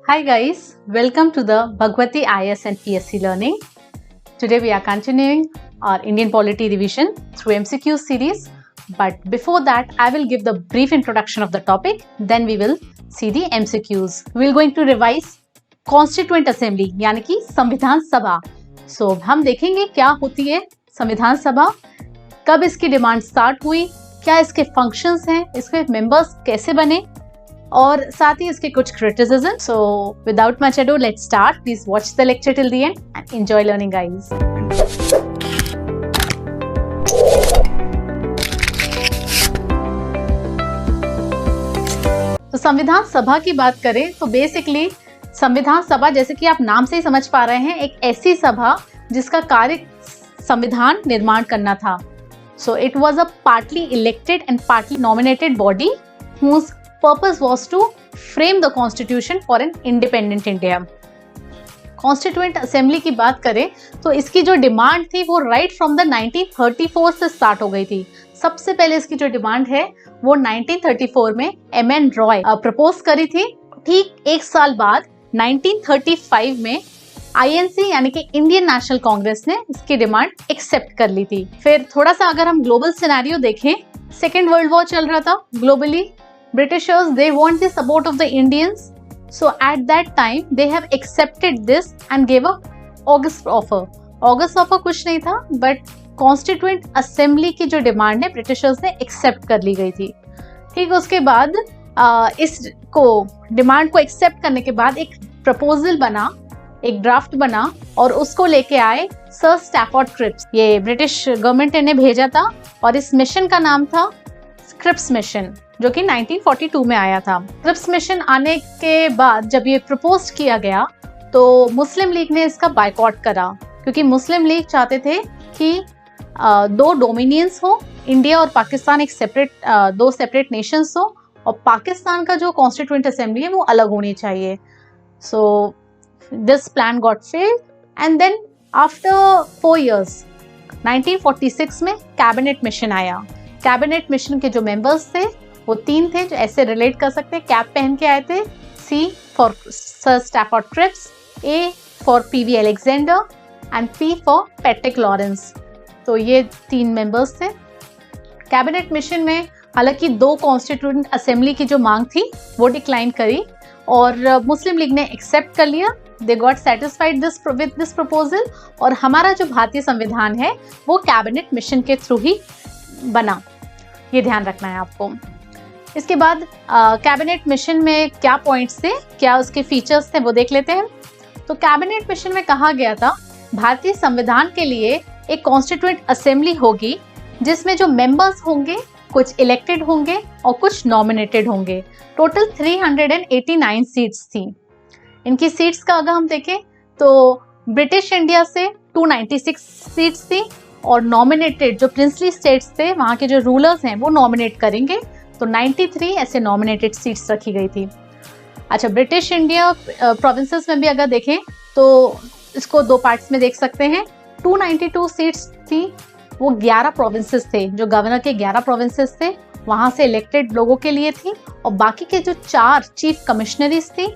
Hi guys, welcome to the Bhagwati IS and PSC Learning. Today we are continuing our Indian Polity Revision through MCQ series. But before that, I will give the brief introduction of the topic. Then we will see the MCQs. We will going to revise Constituent Assembly यानी कि संविधान सभा. So हम देखेंगे क्या होती है संविधान सभा, कब इसकी डिमांड स्टार्ट हुई, क्या इसके फंक्शंस हैं, इसके मेंबर्स कैसे बने और साथ ही इसके कुछ criticism. So without much ado let's start. Please watch the lecture till the end and enjoy learning guys. तो संविधान सभा की बात करें तो बेसिकली संविधान सभा, जैसे कि आप नाम से ही समझ पा रहे हैं, एक ऐसी सभा जिसका कार्य संविधान निर्माण करना था. So it was a partly elected and partly nominated body whose purpose was to frame the constitution for an independent India. Constituent assembly की बात करें तो इसकी जो डिमांड थी वो राइट फ्रॉम द 1934 से स्टार्ट हो गई थी. सबसे पहले इसकी जो डिमांड है वो 1934 में एम.एन. रॉय प्रपोज करी थी. ठीक एक साल बाद 1935 में आईएनसी यानी कि इंडियन नेशनल कांग्रेस ने इसकी डिमांड एक्सेप्ट कर ली थी. फिर थोड़ा सा अगर हम ग्लोबल सिनेरियो देखें, सेकेंड वर्ल्ड वॉर चल रहा था globally. Britishers, they want the support of the Indians, so at that time they have accepted this and gave a August offer. August offer कुछ नहीं था, but Constituent Assembly की जो demand है Britishers ने एक्सेप्ट कर ली गई थी. ठीक, उसके बाद इसको डिमांड को एक्सेप्ट करने के बाद एक प्रपोजल बना, एक ड्राफ्ट बना और उसको लेके आए सर स्टैफोर्ड क्रिप्स. ये ब्रिटिश गवर्नमेंट ने भेजा था और इस मिशन का नाम था क्रिप्स मिशन, जो कि 1942 में आया था. क्रिप्स मिशन आने के बाद जब ये प्रपोज किया गया तो मुस्लिम लीग ने इसका बायकॉट करा, क्योंकि मुस्लिम लीग चाहते थे कि दो डोमिनियंस हो, इंडिया और पाकिस्तान एक सेपरेट, दो सेपरेट नेशंस हो और पाकिस्तान का जो कॉन्स्टिट्यूएंट असेंबली है वो अलग होनी चाहिए. So this plan got failed and then after 4 years 1946 में कैबिनेट मिशन आया. कैबिनेट मिशन के जो मेंबर्स थे वो 3 थे, जो ऐसे रिलेट कर सकते हैं, कैप पहन के आए थे. C for sir Stafford Cripps, A for P V Alexander and P for Patrick Lawrence. तो ये 3 मेंबर्स थे. कैबिनेट मिशन में हालांकि 2 कॉन्स्टिट्यूएंट असेंबली की जो मांग थी वो डिक्लाइन करी और मुस्लिम लीग ने एक्सेप्ट कर लिया. They got satisfied with this proposal और हमारा जो भारतीय संविधान है वो कैबिनेट मिशन के थ्रू ही बना. ये ध्यान रखना है आपको. इसके बाद कैबिनेट मिशन में क्या पॉइंट्स थे, क्या उसके फीचर्स थे, वो देख लेते हैं. तो कैबिनेट मिशन में कहा गया था भारतीय संविधान के लिए एक कॉन्स्टिट्यूएंट असेंबली होगी जिसमें जो मेंबर्स होंगे कुछ इलेक्टेड होंगे और कुछ नॉमिनेटेड होंगे. टोटल 389 सीट्स थी. इनकी सीट्स का अगर हम देखें तो ब्रिटिश इंडिया से 296 सीट्स थी और नॉमिनेटेड जो प्रिंसली स्टेट्स थे वहाँ के जो रूलर्स हैं वो नॉमिनेट करेंगे. तो 93 ऐसे नॉमिनेटेड सीट्स रखी गई थी. अच्छा, ब्रिटिश इंडिया प्रोविंसेस में भी अगर देखें तो इसको 2 पार्ट्स में देख सकते हैं. 292 सीट्स थी, वो 11 प्रोविंसेस थे, जो गवर्नर के 11 प्रोविंसेस थे वहाँ से इलेक्टेड लोगों के लिए थी. और बाकी के जो 4 चीफ कमिश्नरीज थी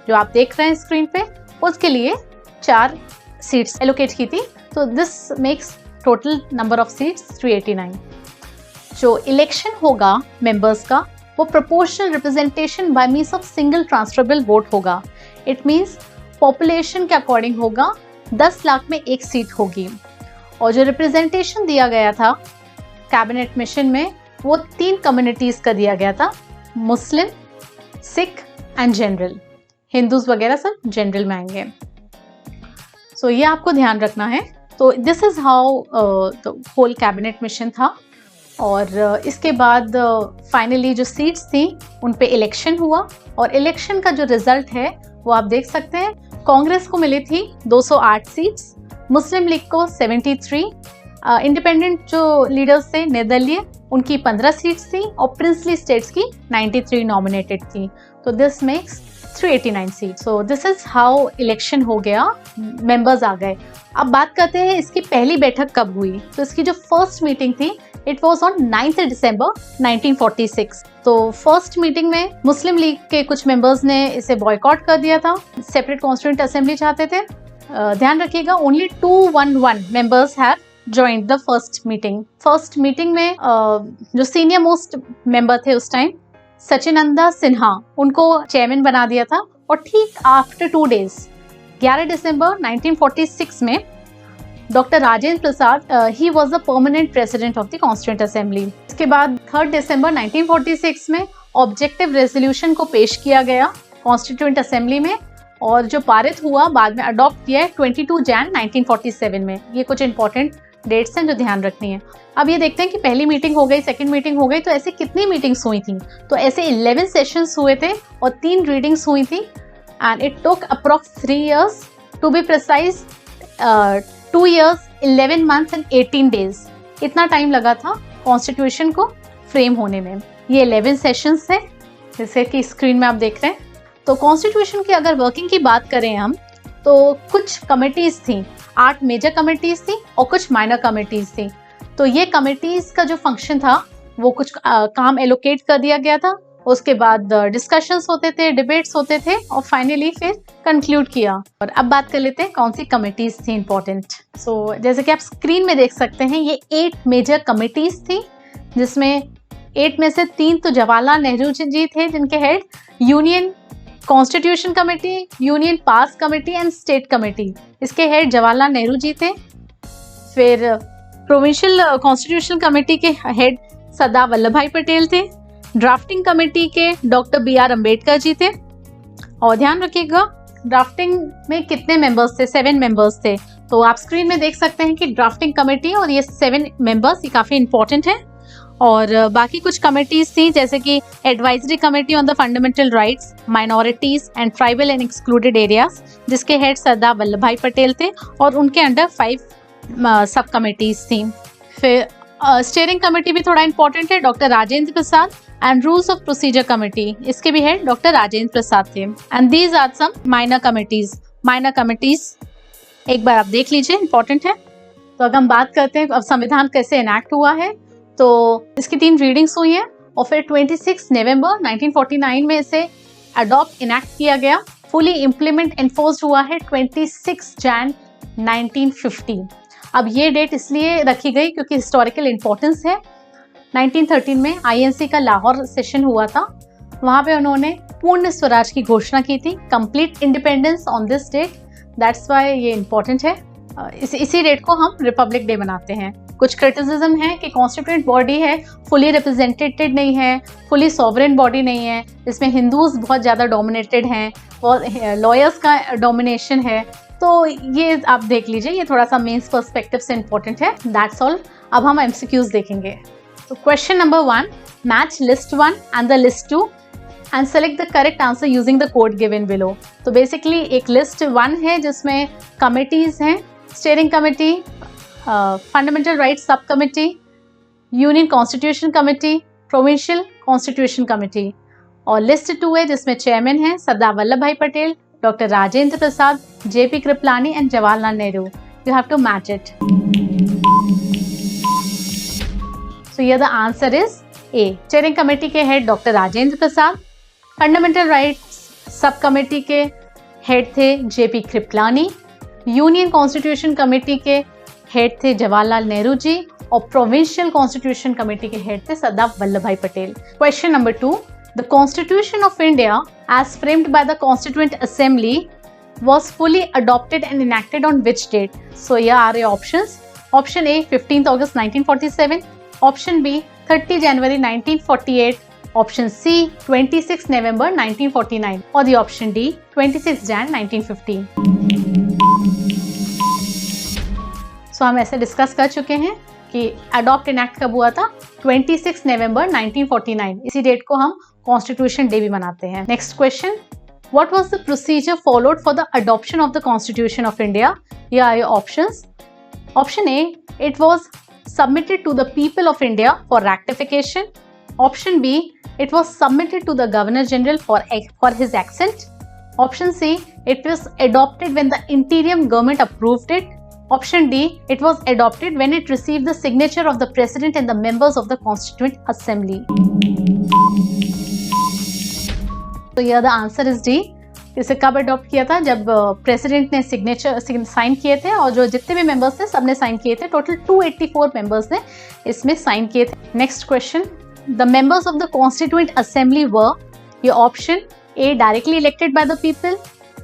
जो आप देख रहे हैं स्क्रीन पे, उसके लिए 4 सीट्स एलोकेट की थी. तो this makes total number of seats 389. जो इलेक्शन होगा मेंबर्स का वो proportional representation by means of single transferable vote होगा. इट मींस पॉपुलेशन के अकॉर्डिंग होगा. 10 लाख में 1 सीट होगी. और जो रिप्रेजेंटेशन दिया गया था कैबिनेट मिशन में वो 3 कम्युनिटीज का दिया गया था, मुस्लिम, सिख एंड जनरल. हिंदूज वगैरह सब जनरल में आएंगे. सो ये आपको ध्यान रखना है. तो this is how the whole cabinet mission था. और इसके बाद फाइनली जो सीट्स थी उन पे इलेक्शन हुआ और इलेक्शन का जो रिजल्ट है वो आप देख सकते हैं. कांग्रेस को मिली थी 208 सीट्स, मुस्लिम लीग को 73, इंडिपेंडेंट जो लीडर्स थे निर्दलीय उनकी 15 सीट्स थी और प्रिंसली स्टेट्स की 93 नॉमिनेटेड थी. तो this makes 389 seat. So this is how election हो गया, मेंबर्स आ गए. अब बात करते हैं इसकी पहली बैठक कब हुई. तो इसकी जो फर्स्ट मीटिंग थी इट वॉज ऑन 9 December 1946। तो फर्स्ट मीटिंग में मुस्लिम लीग के कुछ मेंबर्स ने इसे बॉयकॉट कर दिया था, सेपरेट कॉन्स्टिट्यूएंट असेंबली चाहते थे। ध्यान रखिएगा, only 211 members have joined the first meeting. First meeting में जो सीनियर मोस्ट मेंबर थे उस टाइम, सचिनंदा सिन्हा, उनको चेयरमैन बना दिया था। और ठीक आफ्टर 2 days 11 December 1946 में doctor Rajendra Prasad, he was the permanent president of the constituent assembly. इसके बाद 3 December 1946 में ऑब्जेक्टिव रेजोल्यूशन को पेश किया गया कॉन्स्टिट्यूएंट असेंबली में, और जो पारित हुआ बाद में अडॉप्ट किया है 22 Jan 1947 में। ये कुछ इंपॉर्टेंट डेट्स हैं जो ध्यान रखनी है। अब ये देखते हैं कि पहली मीटिंग हो गई, सेकंड मीटिंग हो गई, तो ऐसे कितनी मीटिंग्स हुई थी? तो ऐसे 11 सेशंस हुए थे और 3 रीडिंग्स हुई थी, and it took approx 3 years, to be precise 2 years 11 months and 18 days। इतना टाइम लगा था कॉन्स्टिट्यूशन को फ्रेम होने में। ये 11 सेशंस थे, जैसे कि स्क्रीन में आप देख रहे हैं। तो कॉन्स्टिट्यूशन की अगर वर्किंग की बात करें हम, तो कुछ कमिटीज थी, 8 मेजर कमिटीज थी और कुछ माइनर कमिटीज थी। तो ये कमिटीज का जो फंक्शन था वो कुछ काम एलोकेट कर दिया गया था, उसके बाद डिस्कशंस होते थे, डिबेट्स होते थे, और फाइनली फिर कंक्लूड किया। और अब बात कर लेते हैं कौन सी कमिटीज थी इंपॉर्टेंट। सो जैसे कि आप स्क्रीन में देख सकते हैं, ये 8 मेजर कमिटीज थी, जिसमें 8 में से 3 तो जवाहरलाल नेहरू जी थे जिनके head, union constitution committee, union pass committee and state committee, इसके हेड जवाहरलाल नेहरू जी थे। फिर प्रोविंशियल कॉन्स्टिट्यूशन कमेटी के हेड सरदार वल्लभ भाई पटेल थे। ड्राफ्टिंग कमेटी के डॉक्टर BR अम्बेडकर जी थे। और ध्यान रखिएगा, ड्राफ्टिंग में कितने मेंबर्स थे? 7 मेंबर्स थे। तो आप स्क्रीन में देख सकते हैं कि ड्राफ्टिंग कमेटी और ये 7 मेंबर्स, ये काफ़ी इंपॉर्टेंट है। और बाकी कुछ कमेटीज थी, जैसे कि advisory committee on the fundamental rights, minorities and tribal and excluded areas, जिसके हेड सरदार वल्लभ भाई पटेल थे, और उनके अंडर 5 सब कमेटीज थी। फिर स्टीयरिंग कमेटी भी थोड़ा इंपॉर्टेंट है, doctor Rajendra Prasad, and rules of procedure committee, इसके भी हेड डॉक्टर राजेंद्र प्रसाद थे। And these are some minor committees. Minor committees एक बार आप देख लीजिए, इंपॉर्टेंट है। तो अगर हम बात करते हैं अब संविधान कैसे इनैक्ट हुआ है, तो इसकी 3 रीडिंग्स हुई हैं, और फिर 26 November 1949 में इसे अडॉप्ट इनैक्ट किया गया। फुली इम्प्लीमेंट एनफोर्स्ड हुआ है 26 Jan 1950। अब ये डेट इसलिए रखी गई क्योंकि हिस्टोरिकल इंपॉर्टेंस है। 1913 में INC का लाहौर सेशन हुआ था, वहाँ पे उन्होंने पूर्ण स्वराज की घोषणा की थी, complete independence on this date, that's why ये इंपॉर्टेंट है। इसी डेट को हम रिपब्लिक डे मनाते हैं। कुछ क्रिटिसिज्म है कि कॉन्स्टिट्यूएंट बॉडी है, फुली रिप्रेजेंटेटेड नहीं है, फुली सॉवरेन बॉडी नहीं है, इसमें हिंदूज बहुत ज़्यादा डोमिनेटेड हैं, और लॉयर्स का डोमिनेशन है। तो ये आप देख लीजिए, ये थोड़ा सा मेंस पर्सपेक्टिव से इंपॉर्टेंट है। That's all. अब हम MCQs देखेंगे। तो question number 1, match list 1 and the list 2 and select the correct answer using the code given below. तो बेसिकली एक लिस्ट 1 है जिसमें कमिटीज हैं, steering committee, fundamental rights sub committee, union constitution committee, provincial constitution committee, और list 2 है जिसमें chairman है सरदार Vallabh Bhai Patel, doctor Rajendra Prasad, JP Kripalani and Jawaharlal Nehru. You have to match it. So here the answer is A. Chairing committee के head doctor Rajendra Prasad, fundamental rights sub committee के head थे JP Kripalani, union constitution committee के head थे जवाहरलाल नेहरू जी, और provincial constitution committee के head थे Sardar Vallabh Bhai Patel. Question number 2, the constitution of India as framed by the constituent assembly was fully adopted and enacted on which date? So here are your options. Option A, 15th August 1947. Option B, 30 January 1948. Option C, 26 November 1949. Or the option D, 26 Jan 1950. So हम ऐसे discuss कर चुके हैं कि adopt enact कब हुआ था? 26 November 1949। इसी डेट को हम कॉन्स्टिट्यूशन डे भी मनाते हैं। Next question, what was the procedure followed for the adoption of the Constitution of India? Here are your options. Option A, it was submitted to the people of India for ratification. Option B, it was submitted to the Governor General for his assent. Option C, it was adopted when the interim government approved it. Option D, it was adopted when it received the signature of the president and the members of the Constituent Assembly. So here the answer is D. इसे कब adopt किया था? जब president ने signature sign किए थे और जो जितने भी मेंबर्स थे सबने साइन किए थे. टोटल 284 मेंबर्स ने इसमें साइन किए थे. Next question, the members of the constituent assembly were, ये option A directly elected by the people,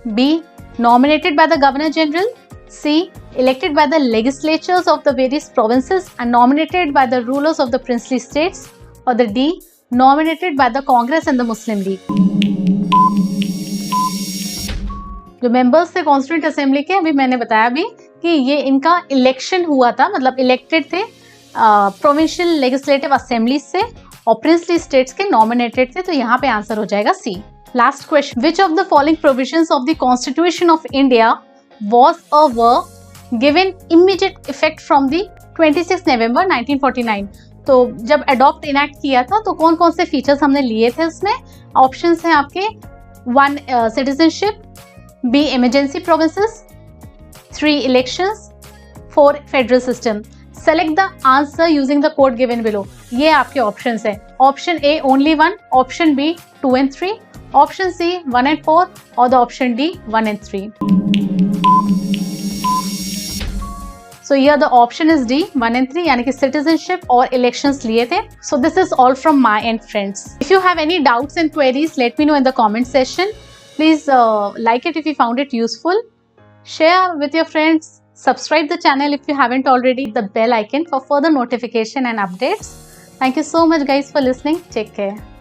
B nominated by the governor general, C elected by the legislatures of the various provinces and nominated by the rulers of the princely states, or the D nominated by the Congress and the Muslim League. जो members थे constituent assembly के, अभी मैंने बताया भी कि ये इनका इलेक्शन हुआ था, मतलब इलेक्टेड थे प्रोविंशियल लेजिस्लेटिव असेंबलीज से और प्रिंसली स्टेट्स के नॉमिनेटेड थे. तो यहाँ पे आंसर हो जाएगा सी. Last question, which of the following provisions of the Constitution of India was or were given immediate effect from the 26 November 1949? तो जब अडॉप्ट इनैक्ट किया था तो कौन कौन से फीचर्स हमने लिए थे उसमें? ऑप्शंस हैं आपके 1 citizenship, b emergency provinces, 3 elections, 4 federal system. Select the answer using the code given below. ये आपके ऑप्शंस हैं. Option a only 1, option b 2 and 3, option C 1 and 4, or the option D 1 and 3. So here the option is D 1 and 3, यानी कि citizenship और elections लिए थे. So this is all from my end, friends. If you have any doubts and queries, let me know in the comment section. Please like it if you found it useful. Share with your friends. Subscribe the channel if you haven't already. The bell icon for further notification and updates. Thank you so much guys for listening. Take care.